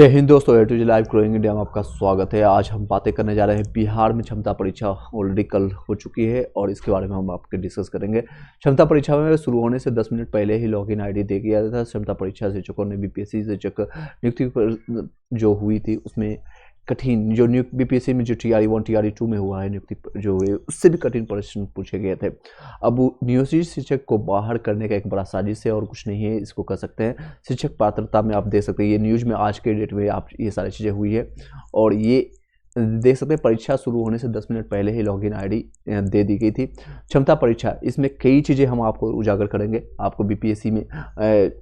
जय हिंद दोस्तों, A to G live growing India में आपका स्वागत है। आज हम बातें करने जा रहे हैं बिहार में क्षमता परीक्षा ऑलरेडी कल हो चुकी है और इसके बारे में हम आपके डिस्कस करेंगे। क्षमता परीक्षा में शुरू होने से 10 मिनट पहले ही लॉगिन आईडी दे दिया था। क्षमता परीक्षा शिक्षकों ने बीपीएससी शिक्षक नियुक्ति जो हुई थी उसमें कठिन जो बीपीएससी में जो TRE 1 TRE 2 में हुआ है नियुक्ति जो हुई उससे भी कठिन प्रश्न पूछे गए थे। अब नियोजित शिक्षक को बाहर करने का एक बड़ा साजिश है और कुछ नहीं है, इसको कर सकते हैं। शिक्षक पात्रता में आप देख सकते हैं, ये न्यूज़ में आज के डेट में आप ये सारी चीज़ें हुई है और ये देख सकते हैं परीक्षा शुरू होने से 10 मिनट पहले ही लॉगिन आईडी दे दी गई थी। क्षमता परीक्षा इसमें कई चीज़ें हम आपको उजागर करेंगे। आपको बीपीएससी में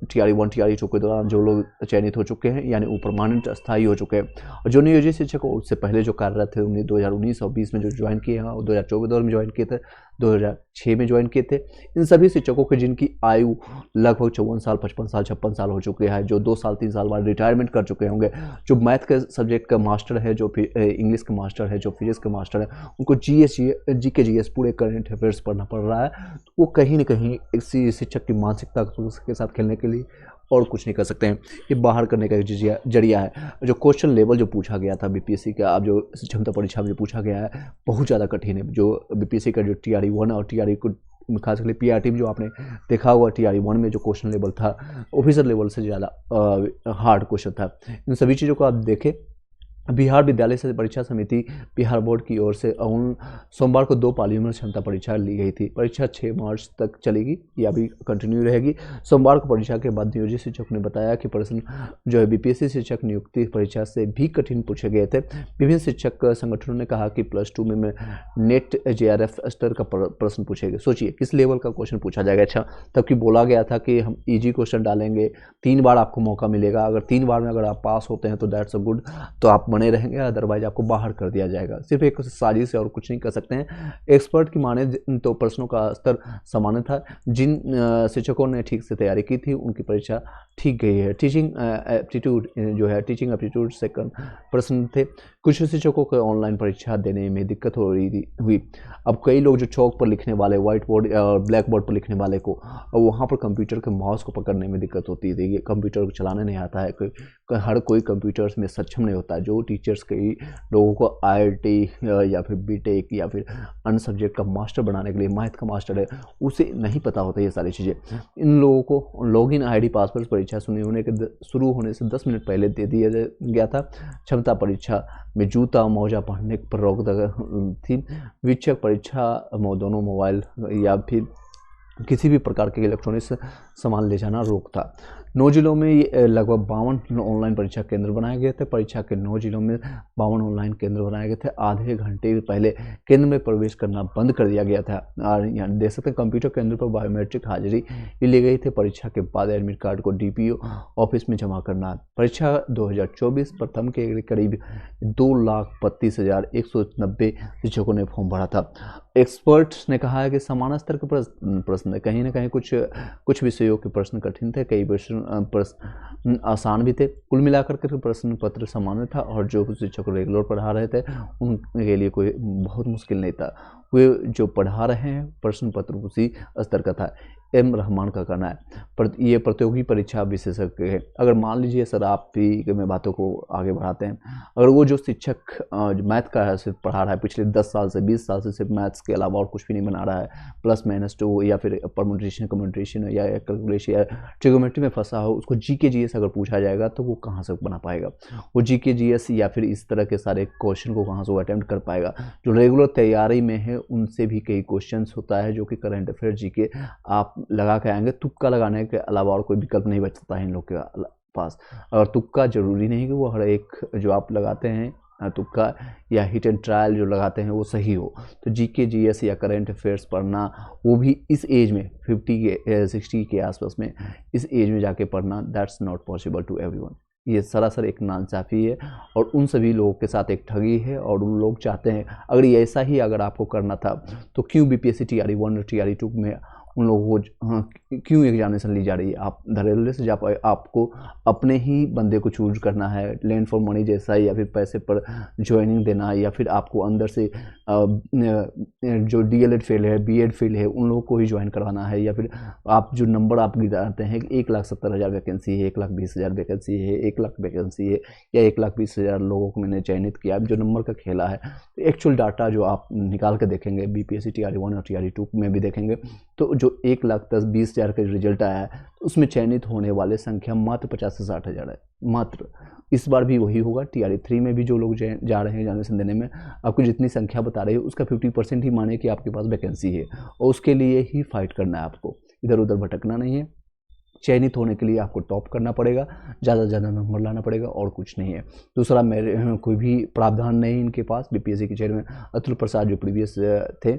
TRE 1 TRE 2 के दौरान जो लोग चयनित हो चुके हैं यानी वो परमानेंट स्थायी हो चुके हैं और जो नियोजित शिक्षक उससे पहले जो कार्यरत थे उन्हें 2019 और 20 में जो ज्वाइन किए हैं, 2024 दौर में ज्वाइन किए थे, 2006 में ज्वाइन किए थे। इन सभी शिक्षकों के जिनकी आयु लगभग 54 साल 55 साल 56 साल हो चुके हैं, जो 2 साल 3 साल बाद रिटायरमेंट कर चुके होंगे, जो मैथ के सब्जेक्ट का मास्टर है, जो इंग्लिश का मास्टर है, जो फिजिक्स का मास्टर है, उनको GS पूरे करंट अफेयर्स पढ़ना पड़ रहा है, तो वो कहीं ना कहीं इसी शिक्षक की मानसिकता के साथ खेलने के लिए और कुछ नहीं कर सकते हैं। ये बाहर करने का एक जरिया है। जो क्वेश्चन लेवल जो पूछा गया था बीपीएससी का, अब जो क्षमता परीक्षा में जो पूछा गया है बहुत ज़्यादा कठिन है। जो बीपीएससी का जो TRE 1 और TRE को खासकर PRT में जो आपने देखा हुआ TRE 1 में जो क्वेश्चन लेवल था ऑफिसर लेवल से ज़्यादा हार्ड क्वेश्चन था। इन सभी चीज़ों को आप देखें। बिहार विद्यालय से परीक्षा समिति बिहार बोर्ड की ओर से सोमवार को 2 पालियों में क्षमता परीक्षा ली गई थी। परीक्षा 6 मार्च तक चलेगी या भी कंटिन्यू रहेगी। सोमवार को परीक्षा के बाद नियोजित शिक्षक ने बताया कि प्रश्न जो है बीपीएससी शिक्षक नियुक्ति परीक्षा से भी कठिन पूछे गए थे। विभिन्न शिक्षक संगठनों ने कहा कि +2 में नेट JRF स्तर का प्रश्न पूछे गए। सोचिए किस लेवल का क्वेश्चन पूछा जाएगा। अच्छा, तब कि बोला गया था कि हम ईजी क्वेश्चन डालेंगे, 3 बार आपको मौका मिलेगा, अगर 3 बार में अगर आप पास होते हैं तो दैट्स अ गुड, तो आप बने रहेंगे, अदरवाइज आपको बाहर कर दिया जाएगा। सिर्फ एक साजिश से और कुछ नहीं कर सकते हैं। एक्सपर्ट की माने तो प्रश्नों का स्तर सामान्य था। जिन शिक्षकों ने ठीक से तैयारी की थी उनकी परीक्षा ठीक गई है। टीचिंग एप्टीट्यूड सेकंड प्रश्न थे। कुछ शिक्षकों को ऑनलाइन परीक्षा देने में दिक्कत हुई। अब कई लोग जो चौक पर लिखने वाले, व्हाइट बोर्ड और ब्लैक बोर्ड पर लिखने वाले को वहाँ पर कंप्यूटर के माउस को पकड़ने में दिक्कत होती है। ये कंप्यूटर को चलाने नहीं आता है, हर कोई कंप्यूटर्स में सक्षम नहीं होता है। जो टीचर्स कई लोगों को IIT या फिर BTech या फिर अन्य सब्जेक्ट का मास्टर बनाने के लिए, मैथ का मास्टर है, उसे नहीं पता होता ये सारी चीज़ें। इन लोगों को लॉगिन आईडी पासवर्ड परीक्षा शुरू होने से 10 मिनट पहले दे दिया गया था। क्षमता परीक्षा में जूता मोजा पहनने पर रोक थी। वीक्षक परीक्षा दोनों मोबाइल या फिर किसी भी प्रकार के इलेक्ट्रॉनिक्स सामान ले जाना रोक था। 9 जिलों में लगभग 52 ऑनलाइन परीक्षा केंद्र बनाए गए थे। परीक्षा के 9 जिलों में 52 ऑनलाइन केंद्र बनाए गए थे। आधे घंटे पहले केंद्र में प्रवेश करना बंद कर दिया गया था और यहाँ देख सकते हैं कंप्यूटर केंद्र पर बायोमेट्रिक हाजिरी ली गई थी। परीक्षा के बाद एडमिट कार्ड को DPO ऑफिस में जमा करना। परीक्षा 2024 प्रथम के करीब 2,32,190 शिक्षकों ने फॉर्म भरा था। एक्सपर्ट्स ने कहा है कि समान स्तर के प्रश्न कहीं ना कहीं कुछ विषयों के प्रश्न कठिन थे, कई प्रश्न आसान भी थे। कुल मिलाकर के प्रश्न पत्र सामान्य था और जो शिक्षक रेगुलर पढ़ा रहे थे उनके लिए कोई बहुत मुश्किल नहीं था। वे जो पढ़ा रहे हैं प्रश्न पत्र उसी स्तर का था। M रहमान का कहना है। ये प्रतियोगी परीक्षा विशेषज्ञ है। अगर मान लीजिए सर आप भी मैं बातों को आगे बढ़ाते हैं, अगर वो जो शिक्षक मैथ का सिर्फ पढ़ा रहा है पिछले 10 साल से 20 साल से सिर्फ मैथ्स के अलावा और कुछ भी नहीं बना रहा है, +-2 या फिर परम्यूटेशन कम्यूटेशन या कैलकुलेशन या ट्रिगोनोमेट्री में फंसा हो, उसको GK GS अगर पूछा जाएगा तो वो कहाँ से बना पाएगा? वो GK GS या फिर इस तरह के सारे क्वेश्चन को कहाँ से वो अटैम्प्ट कर पाएगा? जो रेगुलर तैयारी में है उनसे भी कई क्वेश्चन होता है जो कि करंट अफेयर GK आप लगा के आएंगे। तुक्का लगाने के अलावा और कोई विकल्प नहीं बचता है इन लोग के पास। और तुक्का जरूरी नहीं कि वो हर एक जो आप लगाते हैं तुक्का या हिट एंड ट्रायल जो लगाते हैं वो सही हो। तो GK GS या करंट अफेयर्स पढ़ना, वो भी इस एज में 60 के आसपास में, इस एज में जाके पढ़ना, that's not possible to everyone. ये सरासर एक नाइंसाफ़ी है और उन सभी लोगों के साथ एक ठगी है और उन लोग चाहते हैं अगर ये ऐसा ही अगर आपको करना था तो क्यों BPSC TRE 1 और TRE 2 में उन लोगों को क्यों एग्जामिनेशन ली जा रही है। आप धड़ल्ले से आपको अपने ही बंदे को चूज करना है, लैंड फॉर मनी जैसा, या फिर पैसे पर ज्वाइनिंग देना, या फिर आपको अंदर से जो DLED फेल है, BEd फेल है, उन लोगों को ही ज्वाइन करवाना है, या फिर आप जो नंबर आप गिराते हैं 1,70,000 वैकेंसी है, 1,20,000 वैकेंसी है, 1,00,000 वैकेंसी है, या 1,20,000 लोगों को मैंने चयनित किया। अब जो नंबर का खेला है, एक्चुअल डाटा जो आप निकाल के देखेंगे BPSC TRE 1 और TRE 2 में भी देखेंगे, तो जो 1,10,20,000 का रिजल्ट आया है, उसमें चयनित होने वाले संख्या मात्र 50 से 60 हज़ार है मात्र। इस बार भी वही होगा। TRE 3 में भी जो लोग जा रहे हैं एग्जामिनेशन देने में, आपको जितनी संख्या बता रही है उसका 50% ही माने कि आपके पास वैकेंसी है, और उसके लिए ही फाइट करना है आपको, इधर उधर भटकना नहीं है। चयनित होने के लिए आपको टॉप करना पड़ेगा, ज़्यादा से ज़्यादा नंबर लाना पड़ेगा, और कुछ नहीं है। दूसरा, मेरे कोई भी प्रावधान नहीं इनके पास। BPSC के चेयरमैन अतुल प्रसाद जो प्रीवियस थे,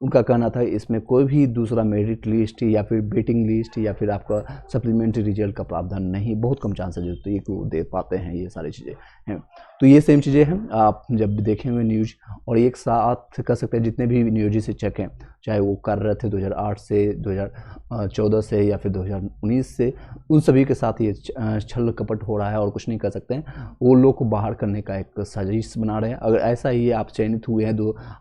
उनका कहना था इसमें कोई भी दूसरा मेरिट लिस्ट या फिर वेटिंग लिस्ट या फिर आपका सप्लीमेंट्री रिजल्ट का प्रावधान नहीं, बहुत कम चांसेस होते हैं कि दे पाते हैं, ये सारी चीज़ें हैं। तो ये सेम चीज़ें हैं, आप जब देखेंगे न्यूज़, और एक साथ कर सकते हैं जितने भी नियोजित शिक्षक हैं, चाहे वो कार्यरत थे 2008 से 2014 से या फिर 2019 से, उन सभी के साथ ये छल कपट हो रहा है, और कुछ नहीं कर सकते हैं। वो लोग को बाहर करने का एक साजिश बना रहे हैं। अगर ऐसा ही आप चयनित हुए हैं,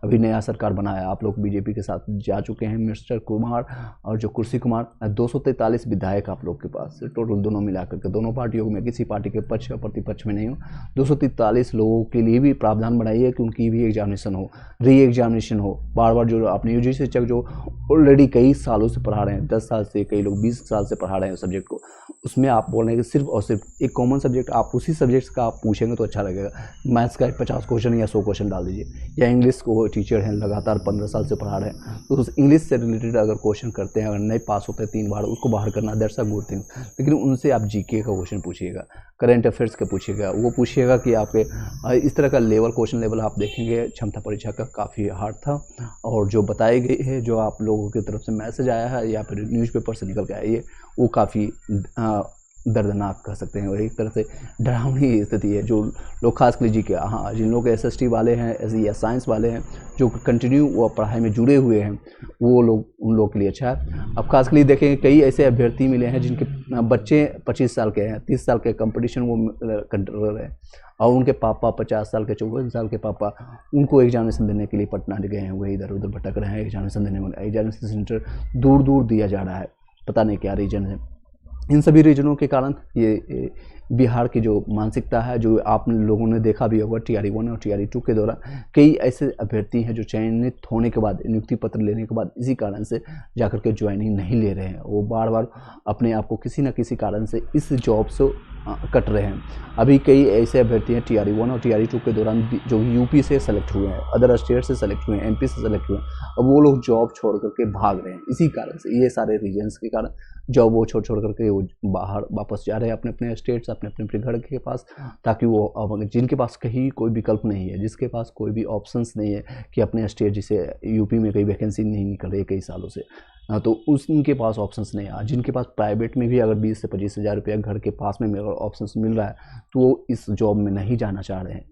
अभी नया सरकार बनाया, आप लोग बीजेपी के साथ जा चुके हैं, मिस्टर कुमार और जो कुर्सी कुमार, 243 विधायक आप लोग के पास टोटल, दोनों मिलाकर के, दोनों पार्टियों में, किसी पार्टी के पक्ष या प्रतिपक्ष में नहीं हो। 243 लोगों के लिए भी प्रावधान बनाइए कि उनकी भी एग्जामिनेशन हो, री एग्जामिनेशन हो। बार बार जो अपने यूजी शिक्षक जो ऑलरेडी कई सालों से पढ़ा रहे हैं, 10 साल से, कई लोग 20 साल से पढ़ा रहे हैं सब्जेक्ट को, उसमें आप बोल रहे हैं कि सिर्फ और सिर्फ एक कॉमन सब्जेक्ट, आप उसी सब्जेक्ट का आप पूछेंगे तो अच्छा लगेगा। मैथ्स का 50 क्वेश्चन या 100 क्वेश्चन डाल दीजिए, या इंग्लिश को टीचर हैं लगातार 15 साल से पढ़ा रहे हैं, तो उस इंग्लिश से रिलेटेड अगर क्वेश्चन करते हैं, अगर नहीं पास होते 3 बार, उसको बाहर करना, दैट्स अ गुड थिंग। लेकिन उनसे आप GK का क्वेश्चन पूछिएगा, करंट अफेयर्स का पूछिएगा, वो पूछिएगा कि आपके इस तरह का लेवल, क्वेश्चन लेवल आप देखेंगे क्षमता परीक्षा का काफ़ी हार्ड था। और जो बताई गई है, जो आप लोगों की तरफ से मैसेज आया है या फिर न्यूज़पेपर से निकल के आया है, वो काफ़ी दर्दनाक कह सकते हैं, और एक तरह से डरावनी स्थिति है। जो लोग खास कर लीजिए कि हाँ, जिन लोग SST वाले हैं या साइंस वाले हैं, जो कंटिन्यू वो पढ़ाई में जुड़े हुए हैं, वो लोग, उन लोगों के लिए अच्छा है। अब खास कर लिए देखें, कई ऐसे अभ्यर्थी मिले हैं जिनके बच्चे 25 साल के हैं, 30 साल के, कंपटीशन वो कर रहे हैं, और उनके पापा 50 साल के, 54 साल के पापा, उनको एग्जामिनेशन देने के लिए पटना गए हैं, वही इधर उधर भटक रहे हैं एग्जामिनेशन देने में। एग्जामिनेशन सेंटर दूर दूर दिया जा रहा है, पता नहीं क्या रीजन है। इन सभी रीजनों के कारण ये बिहार की जो मानसिकता है, जो आप लोगों ने देखा भी होगा TRE 1 और TRE 2 के दौरान, कई ऐसे अभ्यर्थी हैं जो चयनित होने के बाद, नियुक्ति पत्र लेने के बाद, इसी कारण से जाकर के ज्वाइनिंग नहीं ले रहे हैं। वो बार बार अपने आप को किसी न किसी कारण से इस जॉब से कट रहे हैं। अभी कई ऐसे अभ्यर्थी हैं TRE 1 और TRE 2 के दौरान जो UP से सेलेक्ट हुए हैं, अदर स्टेट से सेलेक्ट हुए हैं, MP से सेलेक्ट हुए हैं, अब वो लोग जॉब छोड़ करके भाग रहे हैं। इसी कारण से, ये सारे रीजन्स के कारण जॉब वो छोड़ करके वो बाहर वापस जा रहे हैं अपने अपने स्टेट्स, अपने अपने घर के पास, ताकि वो, जिनके पास कहीं कोई विकल्प नहीं है, जिसके पास कोई भी ऑप्शंस नहीं है कि अपने स्टेट, जिसे UP में कई वैकेंसी नहीं निकल रही कई सालों से, तो उनके पास ऑप्शंस नहीं है। जिनके पास प्राइवेट में भी अगर 20 से 25 हज़ार रुपया घर के पास में ऑप्शंस मिल रहा है, तो वो इस जॉब में नहीं जाना चाह रहे हैं।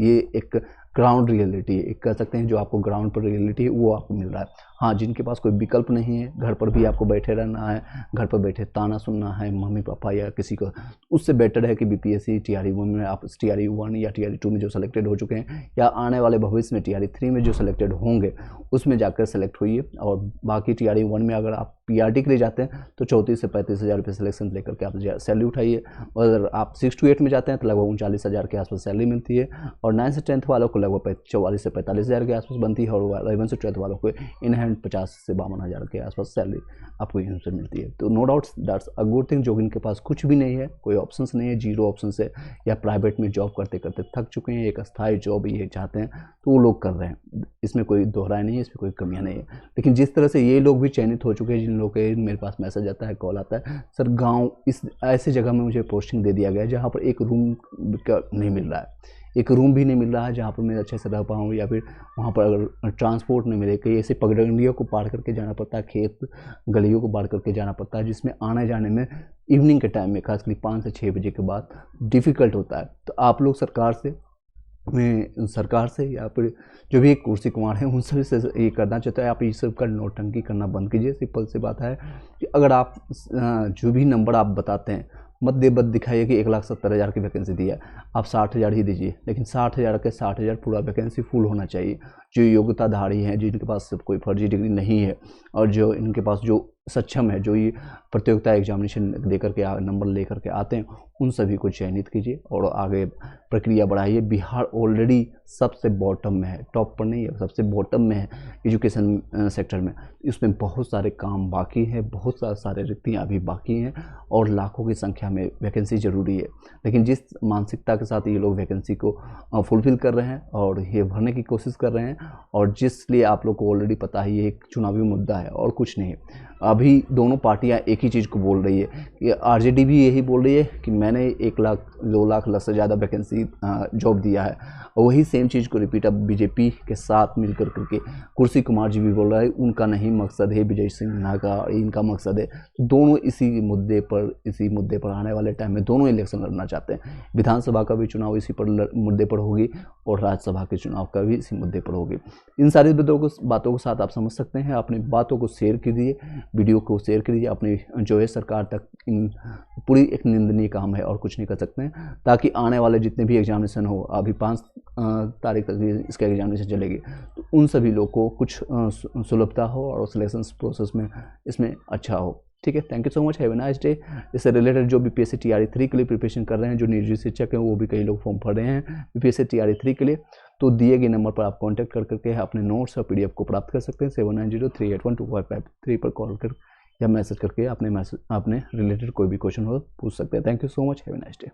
ये एक ग्राउंड रियलिटी है, एक कह सकते हैं, जो आपको ग्राउंड पर रियलिटी है वो आपको मिल रहा है। हाँ, जिनके पास कोई विकल्प नहीं है, घर पर भी आपको बैठे रहना है, घर पर बैठे ताना सुनना है मम्मी पापा या किसी को, उससे बेटर है कि BPSC TRE 1 में आप TRE 1 या TRE 2 में जो सेलेक्टेड हो चुके हैं, या आने वाले भविष्य में TRE 3 में जो सेलेक्टेड होंगे, उसमें जाकर सेलेक्ट होइए। और बाकी TRE 1 में अगर आप PRT के लिए जाते हैं तो 34 से 35 हज़ार रुपये सिलेक्शन लेकर के आप सैलरी उठाइए, और अगर आप 6 to 8 में जाते हैं तो लगभग 39 हज़ार के आसपास सैलरी मिलती है, और 9 से 10th वालों को लगभग 44 से 45 हज़ार के आसपास बनती है, और 11 से 12th वालों को इन हैंड 50 से 52 हज़ार के आसपास सैलरी आपको यहाँ से मिलती है। तो no doubts that's a good thing. जो इनके पास कुछ भी नहीं है, कोई ऑप्शंस नहीं है, जीरो ऑप्शन है, या प्राइवेट में जॉब करते करते थक चुके हैं, एक अस्थायी जॉब ये चाहते हैं, तो वो लोग कर रहे हैं, इसमें कोई दोहराई नहीं है, इसमें कोई कमियां नहीं है। लेकिन जिस तरह से ये लोग भी चयनित हो चुके हैं, जिन लोगों के मेरे पास मैसेज आता है, कॉल आता है, सर गाँव इस ऐसी जगह में मुझे पोस्टिंग दे दिया गया है जहाँ पर एक रूम का नहीं मिल रहा है, एक रूम भी नहीं मिल रहा है जहाँ पर मैं अच्छे से रह पाऊँ, या फिर वहाँ पर अगर ट्रांसपोर्ट नहीं मिले, कई ऐसे पगडंडियों को पार करके जाना पड़ता है, खेत गलियों को पार करके जाना पड़ता है, जिसमें आने जाने में इवनिंग के टाइम में खासकर 5 से 6 बजे के बाद डिफ़िकल्ट होता है। तो आप लोग सरकार से में सरकार से या फिर जो भी कुर्सी कुमार हैं उन सभी से ये करना चाहता है, आप ये सब का नौटंकी करना बंद कीजिए। सिंपल सी बात है कि अगर आप जो भी नंबर आप बताते हैं मत दिखाइए कि 1,70,000 की वैकेंसी दी है, आप 60,000 ही दीजिए, लेकिन 60,000 के 60,000 पूरा वैकेंसी फुल होना चाहिए। जो योग्यताधारी हैं, जिनके पास कोई फर्जी डिग्री नहीं है और जो इनके पास जो सक्षम है, जो ये प्रतियोगिता एग्जामिनेशन दे करके नंबर ले करके आते हैं, उन सभी को चयनित कीजिए और आगे प्रक्रिया बढ़ाइए। बिहार ऑलरेडी सबसे बॉटम में है, टॉप पर नहीं है, सबसे बॉटम में है एजुकेशन सेक्टर में। इसमें बहुत सारे काम बाकी है, बहुत सारे रिक्तियाँ अभी बाकी हैं और लाखों की संख्या में वैकेंसी ज़रूरी है। लेकिन जिस मानसिकता के साथ ये लोग वैकेंसी को फुलफ़िल कर रहे हैं और ये भरने की कोशिश कर रहे हैं, और जिसलिए आप लोग को ऑलरेडी पता है ये एक चुनावी मुद्दा है और कुछ नहीं है। अभी दोनों पार्टियां एक ही चीज़ को बोल रही है कि आरजेडी भी यही बोल रही है कि मैंने 1 लाख 2 लाख से ज़्यादा वैकेंसी जॉब दिया है, और वही सेम चीज़ को रिपीट अब बीजेपी के साथ मिलकर करके कुर्सी कुमार जी भी बोल रहा है। उनका नहीं मकसद है विजय सिन्हा का, इनका मकसद है। दोनों इसी मुद्दे पर आने वाले टाइम में दोनों इलेक्शन लड़ना चाहते हैं। विधानसभा का भी चुनाव इसी पर मुद्दे पर होगी और राज्यसभा के चुनाव का भी इसी मुद्दे पर होगी। इन सारी बातों को साथ आप समझ सकते हैं। अपनी बातों को शेयर कीजिए, वीडियो को शेयर कीजिए अपनी जो है सरकार तक। इन पूरी एक निंदनीय काम है और कुछ नहीं कर सकते हैं, ताकि आने वाले जितने भी एग्जामिनेशन हो, अभी 5 तारीख तक इसका एग्जामिनेशन चलेगी, तो उन सभी लोग को कुछ सुलभता हो और सिलेक्शन प्रोसेस में इसमें अच्छा हो। ठीक है, thank you so much, have a nice day. इससे रिलेटेड जो बीपीएससी टीआरई 3 के लिए प्रिपरेशन कर रहे हैं, जो निजी शिक्षक हैं, वो भी कई लोग फॉर्म भर रहे हैं बीपीएससी टीआरई 3 के लिए, तो दिए गए नंबर पर आप कांटेक्ट कर करके अपने नोट्स और पीडीएफ को प्राप्त कर सकते हैं। 7903812553 पर कॉल कर या मैसेज करके अपने रिलेटेड कोई भी क्वेश्चन हो पूछ सकते हैं। Thank you so much, have a nice day.